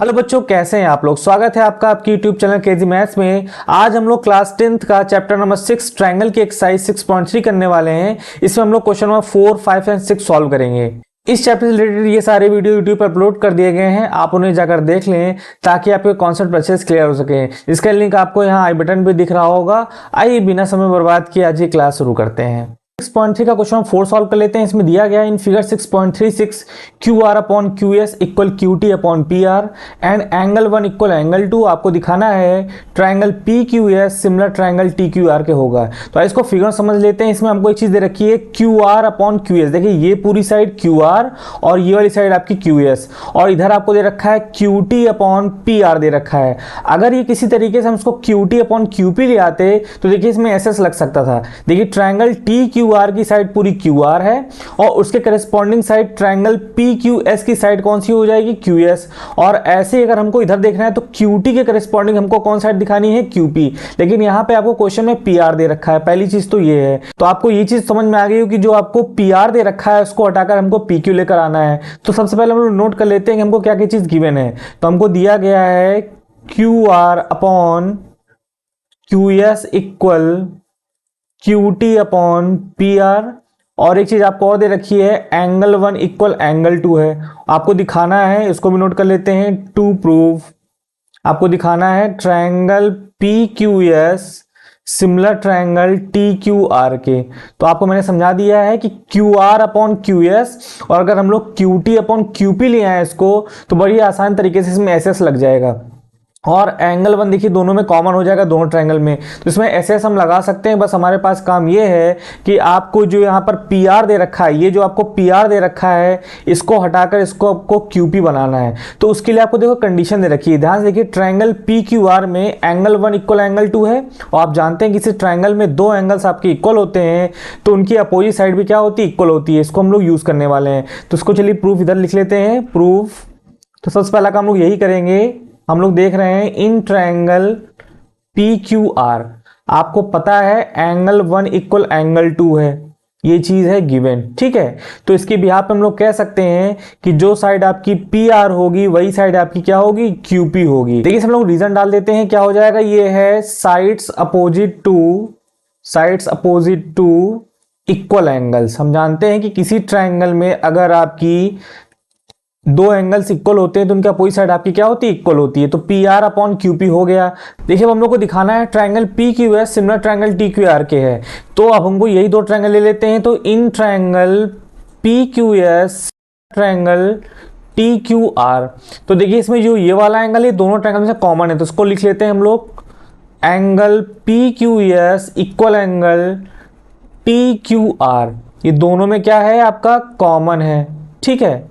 Hello बच्चों, कैसे हैं आप लोग। स्वागत है आपका आपकी यूट्यूब चैनल केजी मैथ्स में। आज हम लोग क्लास 10th का चैप्टर नंबर 6 ट्रायंगल की एक्सरसाइज 6.3 करने वाले हैं। इसमें हम लोग क्वेश्चन नंबर 4, 5 एंड 6 सॉल्व करेंगे। इस चैप्टर से रिलेटेड ये सारे वीडियो यूट्यूब पर अपलोड कर दिए गए हैं, आप उन्हें जाकर देख लें ताकि आपके कॉन्सेप्ट अच्छे से क्लियर हो सके। इसका लिंक आपको यहाँ आई बटन पे दिख रहा होगा। आइए बिना समय बर्बाद किए आज ये क्लास शुरू करते हैं। 6.3 का क्वेश्चन 4 सॉल्व कर लेते हैं। इसमें दिया गया in figure 6.36 QR upon QS equal QT upon PR and angle 1 equal angle 2 आपको दिखाना है triangle PQS similar triangle TQR के होगा। तो इसको फिगर समझ लेते हैं। इसमें हमको एक चीज दे रखी है QR अपॉन QS। देखिए ये पूरी साइड QR और ये वाली साइड आपकी QS और इधर आपको दे रखा है QT अपॉन PR दे रखा है। अगर ये किसी तरीके से हम इसको QT अपॉन QP ले आते तो देखिए इसमें SS लग सकता था। देखिए ट्रायंगल TQR की साइड पूरी QR है और उसके करस्पॉन्डिंग साइड ट्रायंगल PQS की साइड कौन सी हो जाएगी, QS। और ऐसे अगर हमको इधर देखना है तो QT के करस्पॉन्डिंग हमको कौन साइड दिखानी है, QP। लेकिन यहाँ पे आपको क्वेश्चन में PR दे रखा है। पहली चीज तो ये है। तो आपको ये चीज समझ में आ गई हो कि जो आपको PR दे रखा है उसको हटाकर हमको PQ लेकर आना है। तो सबसे पहले हम लोग नोट कर लेते हैं कि हमको क्या क्या चीज गिवन है। तो हमको दिया गया है QR upon QS equal QT upon PR और एक चीज आपको और दे रखी है एंगल 1 इक्वल एंगल 2 है। आपको दिखाना है, इसको भी नोट कर लेते हैं, टू प्रूव आपको दिखाना है triangle PQS similar triangle TQR के। तो आपको मैंने समझा दिया है कि QR अपॉन QS और अगर हम लोग QT अपॉन QP ले आए इसको तो बड़ी आसान तरीके से इसमें SS लग जाएगा। और एंगल 1 देखिए दोनों में कॉमन हो जाएगा, दोनों ट्रायंगल में। तो इसमें SS हम लगा सकते हैं। बस हमारे पास काम ये है कि आपको जो यहाँ पर PR दे रखा है, ये जो आपको PR दे रखा है इसको हटाकर इसको आपको QP बनाना है। तो उसके लिए आपको देखो कंडीशन दे रखी है, ध्यान से देखिए। ट्रायंगल PQR में एंगल 1 इक्वल एंगल 2 है और आप जानते हैं कि इस ट्रायंगल में दो एंगल्स आपके इक्वल होते हैं तो उनकी अपोजिट साइड भी क्या होती है, इक्वल होती है। इसको हम लोग यूज करने वाले हैं। तो इसको चलिए प्रूफ इधर लिख लेते हैं, प्रूफ। तो सबसे पहला काम लोग यही करेंगे। हम लोग देख रहे हैं इन ट्रायंगल PQR आपको पता है एंगल 1 इक्वल एंगल 2 है, ये चीज है गिवन, ठीक है। तो इसके बिहाफ पे हम लोग कह सकते हैं कि जो साइड आपकी PR होगी वही साइड आपकी क्या होगी, QP होगी। देखिए हम लोग रीजन डाल देते हैं, क्या हो जाएगा, ये है sides opposite to equal angles. हम जानते हैं कि किसी ट्रायंगल में अगर आपकी दो एंगल्स इक्वल होते हैं तो उनकी अपोजिट साइड आपकी क्या होती है, इक्वल होती है। तो PR अपॉन QP हो गया। देखिए अब हम लोग को दिखाना है triangle PQS similar triangle TQR के है। तो अब हमको यही दो ट्रायंगल ले लेते हैं। तो in triangle PQS triangle TQR, तो देखिए इसमें जो ये वाला एंगल है दोनों ट्रायंगल में से कॉमन है, तो इसको लिख लेते हैं हम लोग angle PQS equal angle TQR। ये दोनों में क्या है, आपका कॉमन है, ठीक है।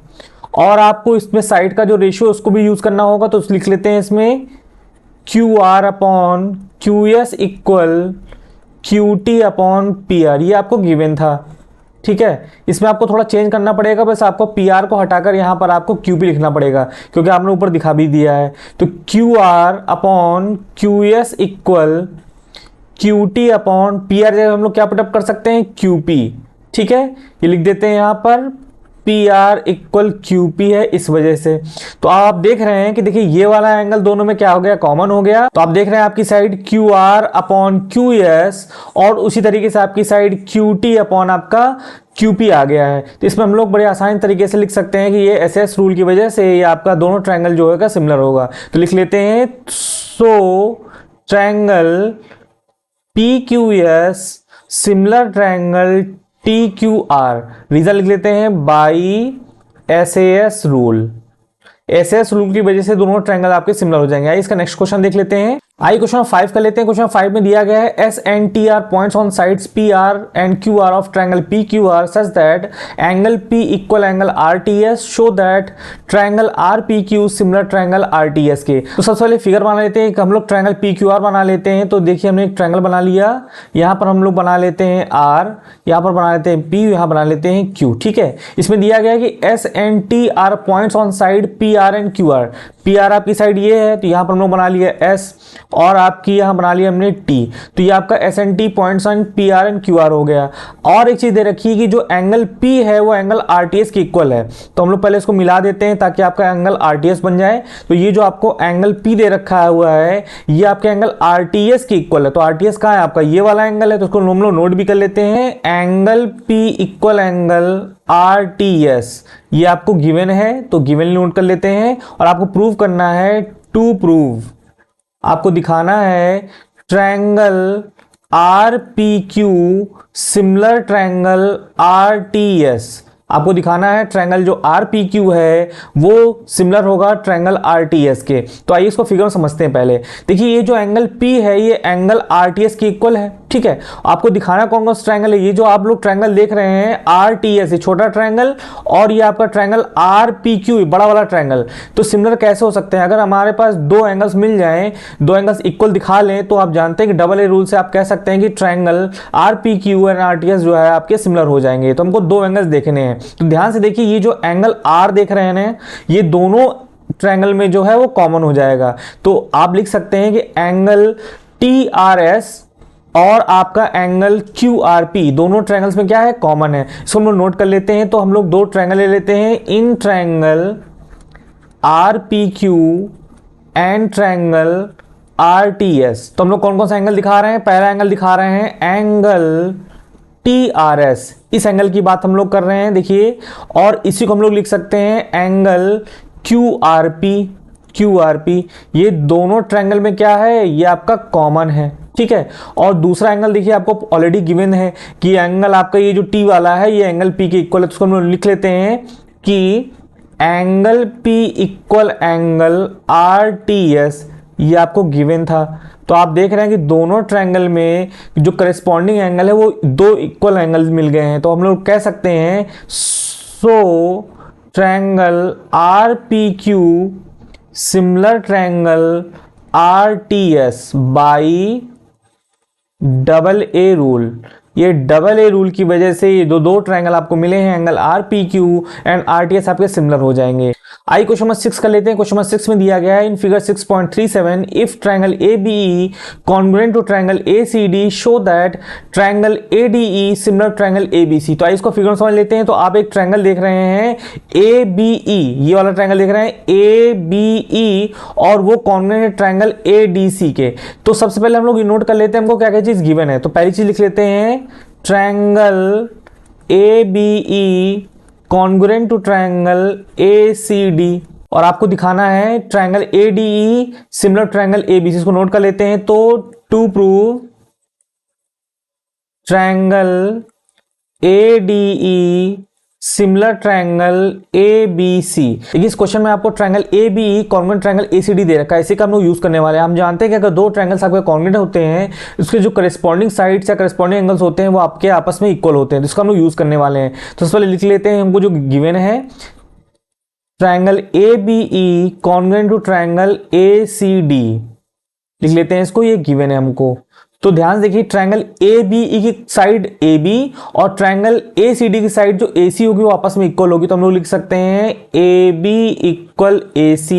और आपको इसमें साइड का जो रेशियो उसको भी यूज करना होगा, तो लिख लेते हैं इसमें QR upon QS equal QT upon PR। ये आपको गिवन था, ठीक है। इसमें आपको थोड़ा चेंज करना पड़ेगा, बस आपको PR को हटाकर यहां पर आपको QP लिखना पड़ेगा क्योंकि आपने ऊपर दिखा भी दिया है। तो QR upon QS equal QT upon PR जगह हम लोग क्या पुटअप कर सकते हैं, QP, ठीक है। ये लिख देते हैं यहां पर PR इक्वल QP है इस वजह से। तो आप देख रहे हैं कि देखिए ये वाला एंगल दोनों में क्या हो गया, कॉमन हो गया। तो आप देख रहे हैं आपकी साइड QR अपॉन QS और उसी तरीके से आपकी साइड QT अपॉन आपका QP आ गया है। तो इसमें हम लोग बड़े आसान तरीके से लिख सकते हैं कि ये SS रूल की वजह से ये आपका दोनों ट्रायंगल जो होगा सिमिलर होगा। तो लिख लेते हैं so triangle PQS similar triangle TQR। Reason लिख लेते हैं by SAS rule. SS rule की वजह से दोनों ट्रायंगल आपके सिमिलर हो जाएंगे। इसका नेक्स्ट क्वेश्चन देख लेते हैं। आइए क्वेश्चन 5 कर लेते हैं। क्वेश्चन 5 में दिया गया है S and T are points on sides PR and QR of triangle PQR such that angle P equal angle RTS show that triangle RPQ similar triangle RTS के। तो सबसे पहले फिगर बना लेते हैं। हम लोग ट्रायंगल PQR बना लेते हैं। तो देखिए हमने एक ट्रायंगल बना लिया। यहाँ पर हम लोग बना लेते हैं R, यहाँ पर बना लेते हैं P, यहाँ बना लेते हैं Q, ठीक है। इसमें दिया गया है कि S and T are points on side PR and QR। PR आपकी साइड ये है तो यहाँ पर हम लोग बना लिया S और आपकी यहाँ बना लिया हमने टी, तो ये आपका S N T points on P R and Q R हो गया। और एक चीज दे रखी है कि जो एंगल पी है वो एंगल आर टी एस के इक्वल है, तो हम लोग पहले इसको मिला देते हैं ताकि आपका एंगल आर टी एस बन जाए। तो ये जो आपको एंगल पी दे रखा हुआ है ये आपके एंगल आर टी एस के इक्वल है। तो आर टी एस कहाँ है आपका, ये वाला एंगल है, तो उसको हम लोग नोट भी कर लेते हैं, angle P equal angle are T S, ये आपको गिवन है तो गिवन नोट कर लेते हैं। और आपको प्रूव करना है, टू प्रूव आपको दिखाना है triangle R P Q similar triangle R T S, आपको दिखाना है ट्रायंगल जो आर पी क्यू है वो सिमिलर होगा ट्रायंगल आर टी एस के। तो आइए इसको फिगर में समझते हैं। पहले देखिए ये जो एंगल पी है ये एंगल आर टी एस के इक्वल है, ठीक है। आपको दिखाना कौन कौन सा ट्रायंगल है, ये जो आप लोग ट्रायंगल देख रहे हैं आर टी एस, ये छोटा ट्रायंगल, और ये आपका ट्रायंगल आर पी क्यू बड़ा वाला ट्रायंगल। तो सिमिलर कैसे हो सकते हैं, अगर हमारे पास दो एंगल्स मिल जाएं, दो एंगल्स इक्वल दिखा लें, तो आप जानते हैं कि डबल ए रूल से आप कह सकते हैं कि triangle R P Q and R T S जो है आपके सिमिलर हो जाएंगे। तो हमको दो एंगल्स देखने हैं, तो ध्यान से देखिए ये जो एंगल आर देख रहे हैं ये दोनों ट्रायंगल में जो है वो कॉमन हो जाएगा। तो आप लिख सकते हैं कि एंगल टी आर एस और आपका एंगल क्यू आर पी दोनों ट्रायंगल्स में क्या है, कॉमन है। इसको हम लोग नोट कर लेते हैं। तो हम लोग दो ट्रायंगल ले लेते हैं, in triangle R P Q and triangle R T S. तो हम लोग कौन कौन सा एंगल दिखा रहे हैं, पहला एंगल दिखा रहे हैं एंगल टी आर एस, इस एंगल की बात हम लोग कर रहे हैं देखिए। और इसी को हम लोग लिख सकते हैं angle Q R P, Q R P, ये दोनों ट्रायंगल में क्या है, ये आपका कॉमन है, ठीक है। और दूसरा एंगल देखिए आपको ऑलरेडी गिवन है कि एंगल आपका ये जो टी वाला है ये एंगल पी के इक्वल है, तो उसको हम लोग लिख लेते हैं कि angle P equal angle are T S, ये आपको गिवन था। तो आप देख रहे हैं कि दोनों ट्रायंगल में जो करस्पॉन्डिंग एंगल है वो दो इक्वल एंगल मिल गए हैं। तो हम लोग कह सकते हैं so triangle R P Q similar triangle R T S by double A rule. ये डबल ए रूल की वजह से ये दो ट्रायंगल आपको मिले हैं, angle R P Q and R T S आपके सिमिलर हो जाएंगे। आइए क्वेश्चन नंबर 6 कर लेते हैं। क्वेश्चन नंबर 6 में दिया गया है in figure 6.37 if triangle ABE congruent to triangle ACD show that triangle ADE similar triangle ABC। तो आइए इसको फिगर में समझ लेते हैं। तो आप एक ट्रायंगल देख रहे हैं ABE, ये वाला ट्रायंगल देख रहे हैं ABE और वो कॉन्ग्रुएंट है ट्रायंगल ADC के। तो सबसे पहले हम लोग नोट कर लेते हैं हमको क्या क्या चीज गिवन है। तो पहली चीज लिख लेते हैं triangle ABE congruent to triangle ACD, और आपको दिखाना है triangle ADE similar triangle ABC। इसको नोट कर लेते हैं। तो to prove triangle ADE similar triangle ABC। देखिए इस क्वेश्चन में आपको triangle ABE congruent triangle ACD दे रखा है, इसी का हम लोग यूज करने वाले हैं। हम जानते हैं कि अगर दो ट्रायंगल्स आपके कॉन्ग्रुएंट होते हैं उसके जो करस्पॉन्डिंग साइड्स या करस्पॉन्डिंग एंगल्स होते हैं वो आपके आपस में इक्वल होते हैं, तो इसका हम लोग यूज करने वाले हैं। तो सबसे पहले लिख लेते हैं हमको जो गिवन है triangle ABE congruent to triangle ACD, लिख लेते हैं इसको, ये गिवन है हमको। तो ध्यान से देखिए ट्रायंगल ABE की साइड AB और ट्रायंगल ACD की साइड जो AC होगी वो आपस में इक्वल होगी। तो हम लोग लिख सकते हैं AB इक्वल AC।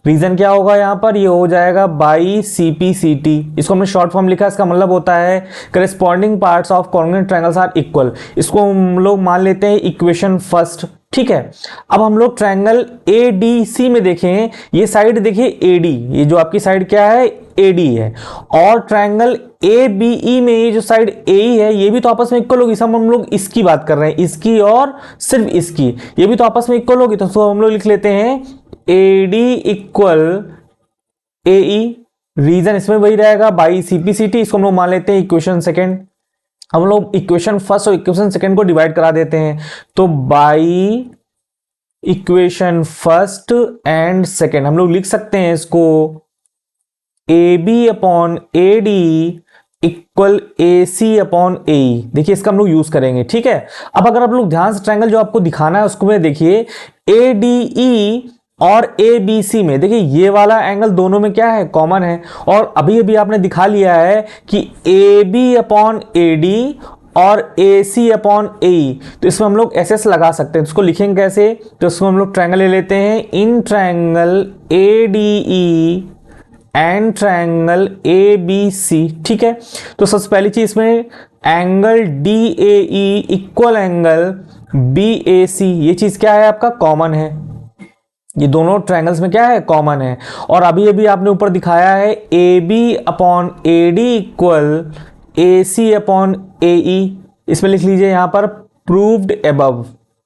रीजन क्या होगा यहाँ पर, ये हो जाएगा बाई CPCT। इसको हमने शॉर्ट फॉर्म लिखा, इसका मतलब होता है corresponding parts of congruent triangles are equal. इसको हम लोग मान लेते हैं इक्वेशन फर्स्ट, ठीक है। अब हम लोग ट्रायंगल ADC में देखें, ये साइड देखिए AD, ये जो आपकी साइड क्या है AD है, और ट्रायंगल ABE में ये जो साइड AE है ये भी तो आपस में इक्वल होगी। सब हम लोग इसकी बात कर रहे हैं, इसकी और सिर्फ इसकी, ये भी तो आपस में इक्वल होगी। तो हम लोग लिख लेते हैं AD इक्वल AE, रीजन इसमें वही रहेगा बाई CPCT। इसको हम लोग मान लेते हैं इक्वेशन सेकेंड। हम लोग इक्वेशन फर्स्ट और इक्वेशन सेकेंड को डिवाइड करा देते हैं। तो by equation first and second हम लोग लिख सकते हैं इसको AB upon AD equal AC upon AE। देखिए इसका हम लोग यूज करेंगे, ठीक है। अब अगर आप लोग ध्यान से ट्रायंगल जो आपको दिखाना है उसको में देखिए ADE और ABC में देखिए ये वाला एंगल दोनों में क्या है, कॉमन है। और अभी अभी आपने दिखा लिया है कि AB अपॉन AD और AC अपॉन AE, तो इसमें हम लोग SS लगा सकते हैं। इसको लिखेंगे कैसे, तो इसको हम लोग ट्रायंगल ले लेते हैं in triangle ADE and triangle A B C. ठीक है, तो सबसे पहली चीज में angle D A E equal angle B A C, ये चीज क्या है आपका कॉमन है, ये दोनों ट्रायंगल्स में क्या है कॉमन है। और अभी अभी आपने ऊपर दिखाया है A B upon A D equal A C upon A E, इसमें लिख लीजिए यहां पर प्रूव्ड अबव,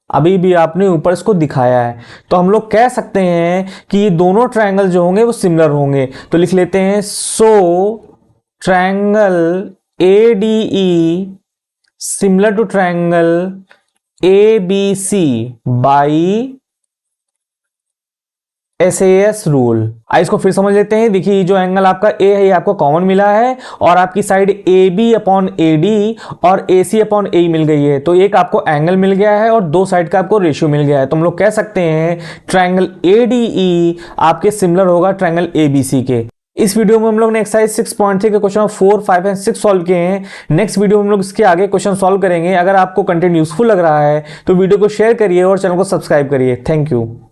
अभी भी आपने ऊपर इसको दिखाया है। तो हम लोग कह सकते हैं कि ये दोनों ट्रायंगल जो होंगे वो सिमिलर होंगे, तो लिख लेते हैं so triangle A D E similar to triangle A B C by SAS rule. इसको फिर समझ लेते हैं। देखिए जो एंगल आपका ए है ये आपको कॉमन मिला है और आपकी side A B upon A D और ए सी अपॉन ए मिल गई है, तो एक आपको एंगल मिल गया है और दो साइड का आपको रेशियो मिल गया है। तो हम लोग कह सकते हैं ट्रायंगल ए डी ई आपके सिमिलर होगा ट्रायंगल ए बी सी के। इस वीडियो में हम लोग ने एक्सरसाइज 6.3 के क्वेश्चन 4, 5 एंड 6 सॉल्व किए हैं। नेक्स्ट वीडियो में हम लोग इसके आगे क्वेश्चन सॉल्व करेंगे। अगर आपको कंटेंट यूजफुल लग रहा है तो वीडियो को शेयर करिए और चैनल को सब्सक्राइब करिए। Thank you.